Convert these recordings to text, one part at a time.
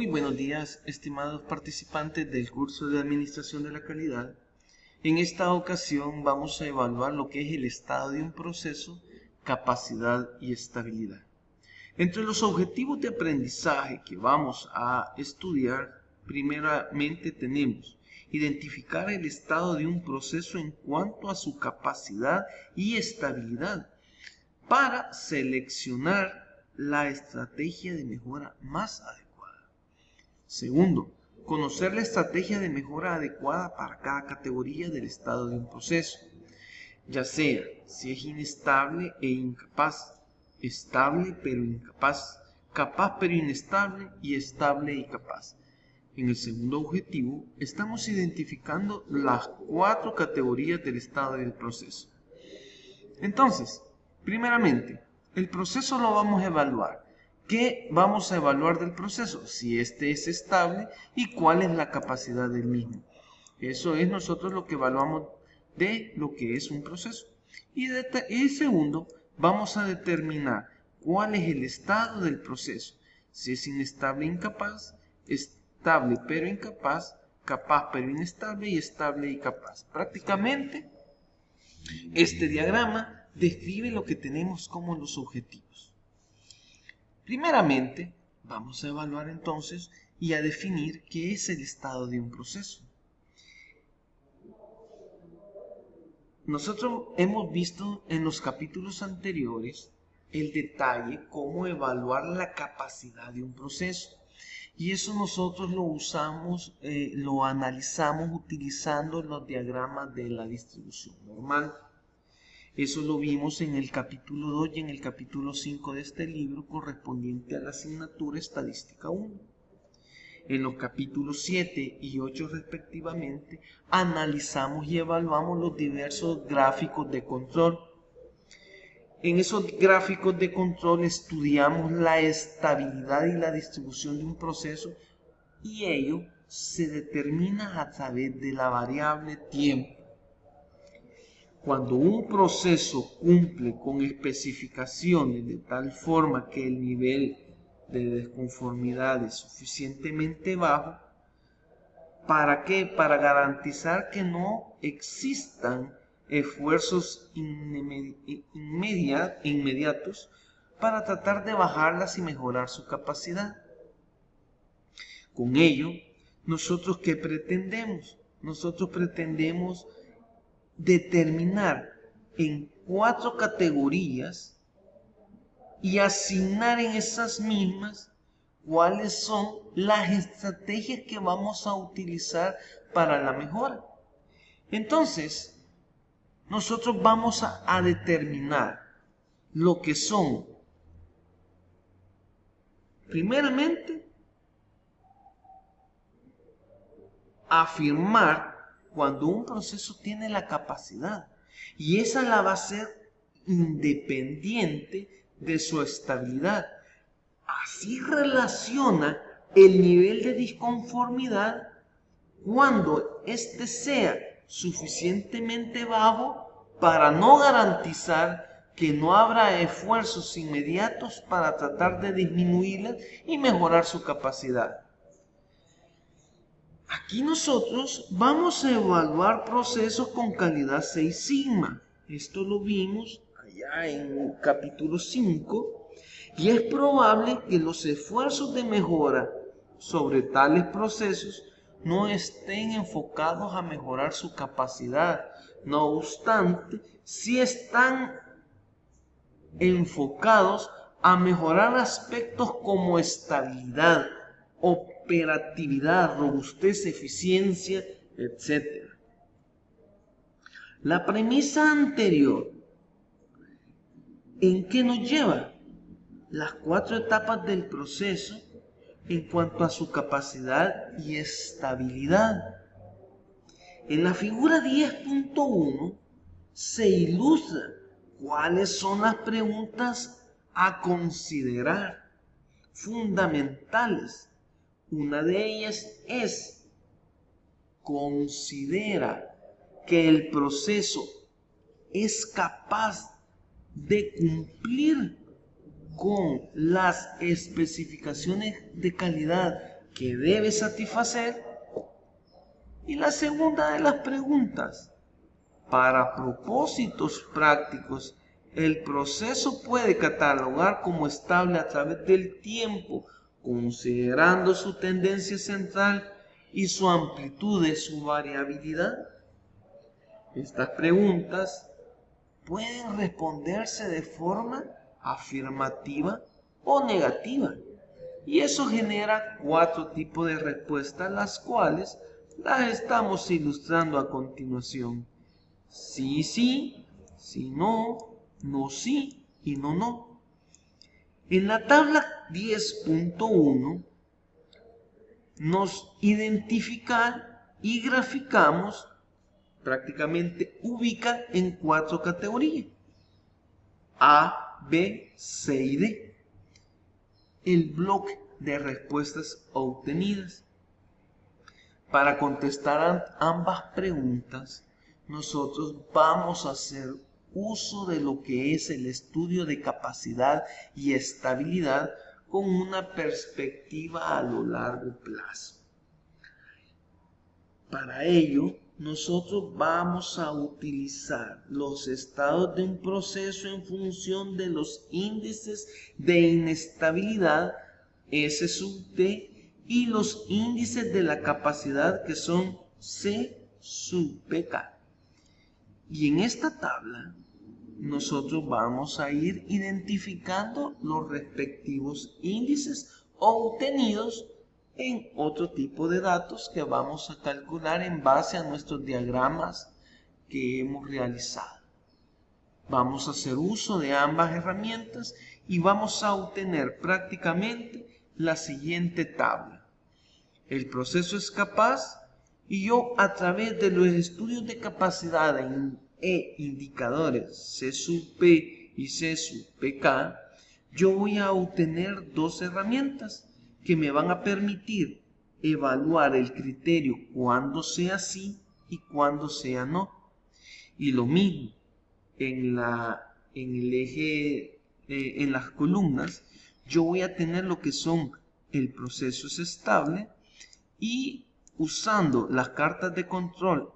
Muy buenos días, estimados participantes del curso de Administración de la Calidad. En esta ocasión vamos a evaluar lo que es el estado de un proceso, capacidad y estabilidad. Entre los objetivos de aprendizaje que vamos a estudiar, primeramente tenemos identificar el estado de un proceso en cuanto a su capacidad y estabilidad para seleccionar la estrategia de mejora más adecuada. Segundo, conocer la estrategia de mejora adecuada para cada categoría del estado de un proceso, ya sea si es inestable e incapaz, estable pero incapaz, capaz pero inestable y estable y capaz. En el segundo objetivo, estamos identificando las 4 categorías del estado del proceso. Entonces, primeramente, el proceso lo vamos a evaluar. ¿Qué vamos a evaluar del proceso? Si este es estable y cuál es la capacidad del mismo. Eso es nosotros lo que evaluamos de lo que es un proceso. Y segundo, vamos a determinar cuál es el estado del proceso. Si es inestable e incapaz, estable pero incapaz, capaz pero inestable y estable y capaz. Prácticamente, este diagrama describe lo que tenemos como los objetivos. Primeramente, vamos a evaluar entonces y a definir qué es el estado de un proceso. Nosotros hemos visto en los capítulos anteriores el detalle cómo evaluar la capacidad de un proceso. Y eso nosotros lo usamos, lo analizamos utilizando los diagramas de la distribución normal. Eso lo vimos en el capítulo 2 y en el capítulo 5 de este libro correspondiente a la asignatura Estadística 1. En los capítulos 7 y 8 respectivamente, analizamos y evaluamos los diversos gráficos de control. En esos gráficos de control estudiamos la estabilidad y la distribución de un proceso y ello se determina a través de la variable tiempo. Cuando un proceso cumple con especificaciones de tal forma que el nivel de desconformidad es suficientemente bajo, ¿para qué? Para garantizar que no existan esfuerzos inmediatos para tratar de bajarlas y mejorar su capacidad. Con ello, ¿nosotros qué pretendemos? Nosotros pretendemos determinar en 4 categorías y asignar en esas mismas cuáles son las estrategias que vamos a utilizar para la mejora. Entonces, nosotros vamos a determinar lo que son, primeramente, afirmar cuando un proceso tiene la capacidad, y esa la va a ser independiente de su estabilidad. Así relaciona el nivel de disconformidad cuando éste sea suficientemente bajo para no garantizar que no habrá esfuerzos inmediatos para tratar de disminuirla y mejorar su capacidad. Aquí nosotros vamos a evaluar procesos con calidad 6 sigma. Esto lo vimos allá en el capítulo 5 y es probable que los esfuerzos de mejora sobre tales procesos no estén enfocados a mejorar su capacidad. No obstante, sí están enfocados a mejorar aspectos como estabilidad, operatividad, robustez, eficiencia, etc. La premisa anterior, ¿en qué nos lleva? Las 4 etapas del proceso en cuanto a su capacidad y estabilidad. En la figura 10.1 se ilustra cuáles son las preguntas a considerar, fundamentales. Una de ellas es: considera que el proceso es capaz de cumplir con las especificaciones de calidad que debe satisfacer. Y la segunda de las preguntas, para propósitos prácticos, el proceso puede catalogar como estable a través del tiempo, considerando su tendencia central y su amplitud de su variabilidad. Estas preguntas pueden responderse de forma afirmativa o negativa, y eso genera 4 tipos de respuestas, las cuales las estamos ilustrando a continuación. Sí, sí, sí, no, no, sí y no, no. En la tabla 10.1 nos identifica y graficamos, prácticamente ubica en 4 categorías: A, B, C y D, el bloque de respuestas obtenidas. Para contestar ambas preguntas, nosotros vamos a hacer uso de lo que es el estudio de capacidad y estabilidad con una perspectiva a lo largo plazo. Para ello, nosotros vamos a utilizar los estados de un proceso en función de los índices de inestabilidad S sub D y los índices de la capacidad, que son C sub PK. Y en esta tabla nosotros vamos a ir identificando los respectivos índices obtenidos en otro tipo de datos que vamos a calcular en base a nuestros diagramas que hemos realizado. Vamos a hacer uso de ambas herramientas y vamos a obtener prácticamente la siguiente tabla. El proceso es capaz, y yo, a través de los estudios de capacidad e indicadores C sub P y C sub PK, yo voy a obtener 2 herramientas que me van a permitir evaluar el criterio cuando sea sí y cuando sea no. Y lo mismo en el eje, en las columnas, yo voy a tener lo que son el proceso es estable, y usando las cartas de control,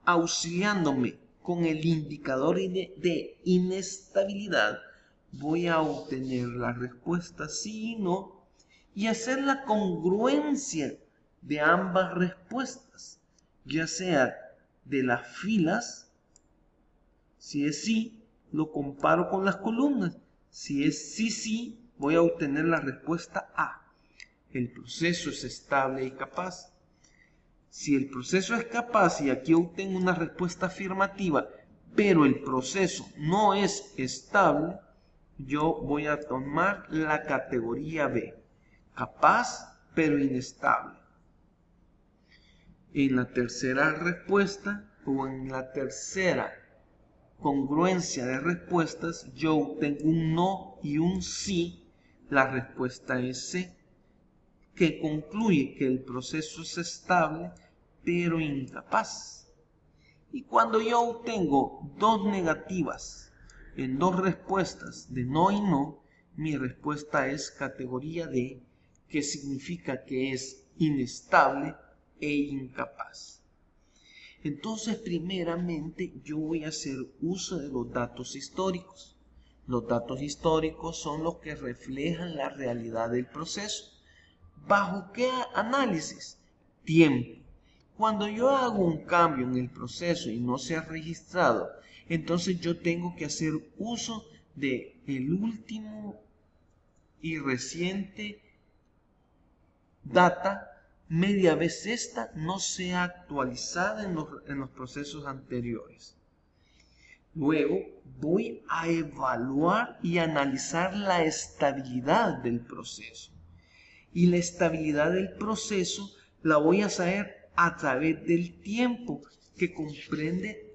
auxiliándome con el indicador de inestabilidad, voy a obtener la respuesta sí y no y hacer la congruencia de ambas respuestas, ya sea de las filas. Si es sí, lo comparo con las columnas. Si es sí, sí, voy a obtener la respuesta A. El proceso es estable y capaz. Si el proceso es capaz y aquí obtengo una respuesta afirmativa, pero el proceso no es estable, yo voy a tomar la categoría B, capaz pero inestable. En la tercera respuesta o en la tercera congruencia de respuestas, yo obtengo un no y un sí. La respuesta es C, que concluye que el proceso es estable pero incapaz. Y cuando yo obtengo 2 negativas en 2 respuestas de no y no, mi respuesta es categoría D, que significa que es inestable e incapaz. Entonces, primeramente, yo voy a hacer uso de los datos históricos. Los datos históricos son los que reflejan la realidad del proceso. ¿Bajo qué análisis? Tiempo. Cuando yo hago un cambio en el proceso y no se ha registrado, entonces yo tengo que hacer uso de el último y reciente data, media vez esta no sea actualizada en los procesos anteriores. Luego voy a evaluar y analizar la estabilidad del proceso. Y la estabilidad del proceso la voy a saber a través del tiempo, que comprende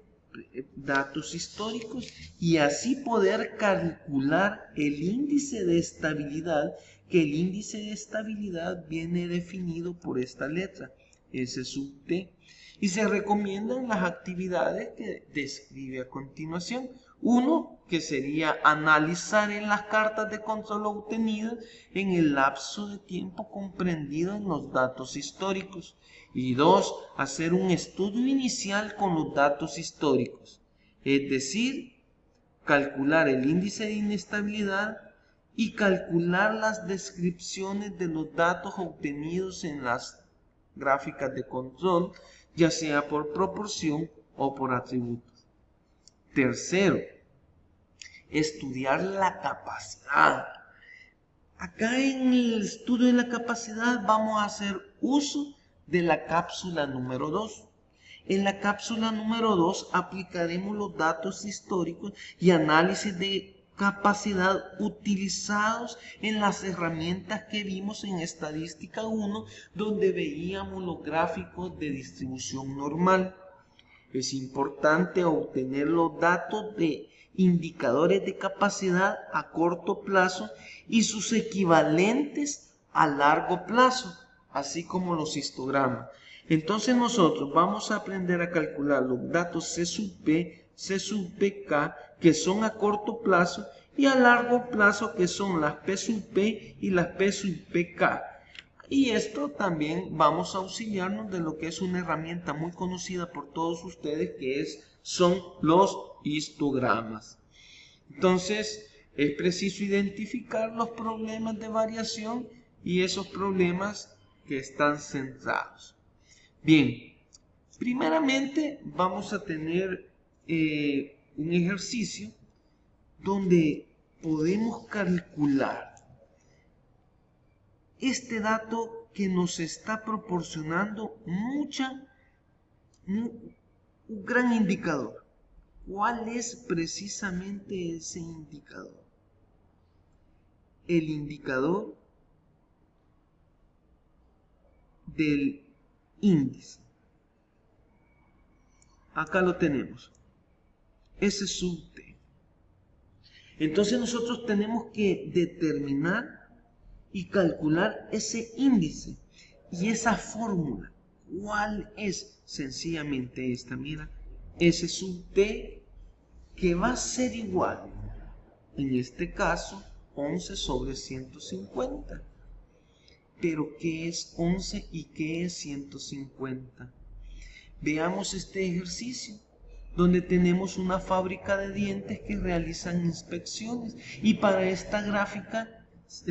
datos históricos, y así poder calcular el índice de estabilidad, que el índice de estabilidad viene definido por esta letra, S sub T, y se recomiendan las actividades que describe a continuación. Uno, que sería analizar en las cartas de control obtenidas en el lapso de tiempo comprendido en los datos históricos. Y dos, hacer un estudio inicial con los datos históricos. Es decir, calcular el índice de inestabilidad y calcular las descripciones de los datos obtenidos en las gráficas de control, ya sea por proporción o por atributos. Tercero, estudiar la capacidad. Acá en el estudio de la capacidad vamos a hacer uso de la cápsula número 2. En la cápsula número 2 aplicaremos los datos históricos y análisis de capacidad utilizados en las herramientas que vimos en estadística 1, donde veíamos los gráficos de distribución normal. Es importante obtener los datos de indicadores de capacidad a corto plazo y sus equivalentes a largo plazo, así como los histogramas. Entonces nosotros vamos a aprender a calcular los datos C sub P, C sub PK, que son a corto plazo, y a largo plazo, que son las P sub P y las P sub PK. Y esto también vamos a auxiliarnos de lo que es una herramienta muy conocida por todos ustedes, que son los histogramas. Entonces, es preciso identificar los problemas de variación y esos problemas que están centrados. Bien, primeramente vamos a tener un ejercicio donde podemos calcular este dato que nos está proporcionando un gran indicador. ¿Cuál es precisamente ese indicador? El indicador del índice. Acá lo tenemos. S sub T. Entonces nosotros tenemos que determinar y calcular ese índice y esa fórmula. ¿Cuál es? Sencillamente esta, mira, S sub T, que va a ser igual, en este caso, 11 sobre 150. Pero ¿qué es 11 y qué es 150? Veamos este ejercicio, donde tenemos una fábrica de dientes que realizan inspecciones, y para esta gráfica,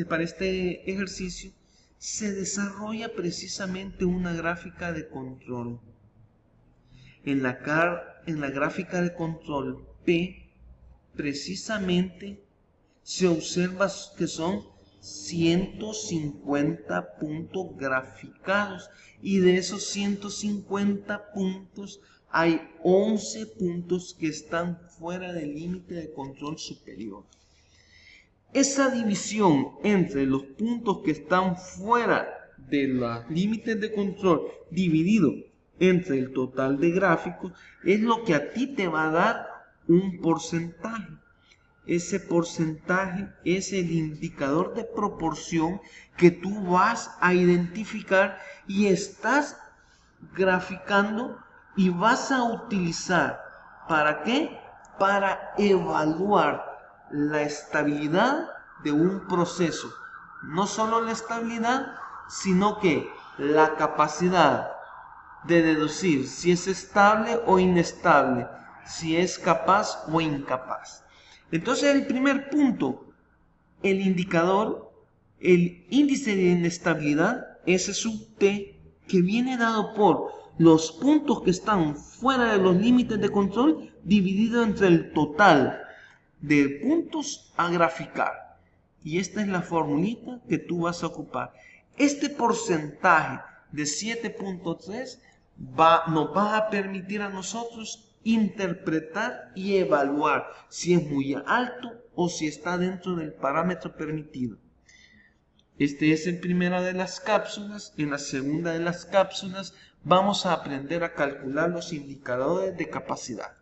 para este ejercicio, se desarrolla precisamente una gráfica de control. En la gráfica de control P, precisamente se observa que son 150 puntos graficados, y de esos 150 puntos hay 11 puntos que están fuera del límite de control superior. Esa división entre los puntos que están fuera de los límites de control dividido entre el total de gráficos es lo que a ti te va a dar un porcentaje. Ese porcentaje es el indicador de proporción que tú vas a identificar y estás graficando y vas a utilizar. ¿Para qué? Para evaluar la estabilidad de un proceso. No solo la estabilidad, sino que la capacidad de deducir si es estable o inestable, si es capaz o incapaz. Entonces, el primer punto, el indicador, el índice de inestabilidad, S sub T, que viene dado por los puntos que están fuera de los límites de control dividido entre el total de puntos a graficar. Y esta es la formulita que tú vas a ocupar. Este porcentaje de 7.3 nos va a permitir a nosotros interpretar y evaluar si es muy alto o si está dentro del parámetro permitido. Este es en primera de las cápsulas. En la segunda de las cápsulas vamos a aprender a calcular los indicadores de capacidad.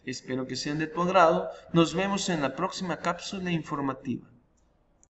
Espero que sean de tu agrado. Nos vemos en la próxima cápsula informativa.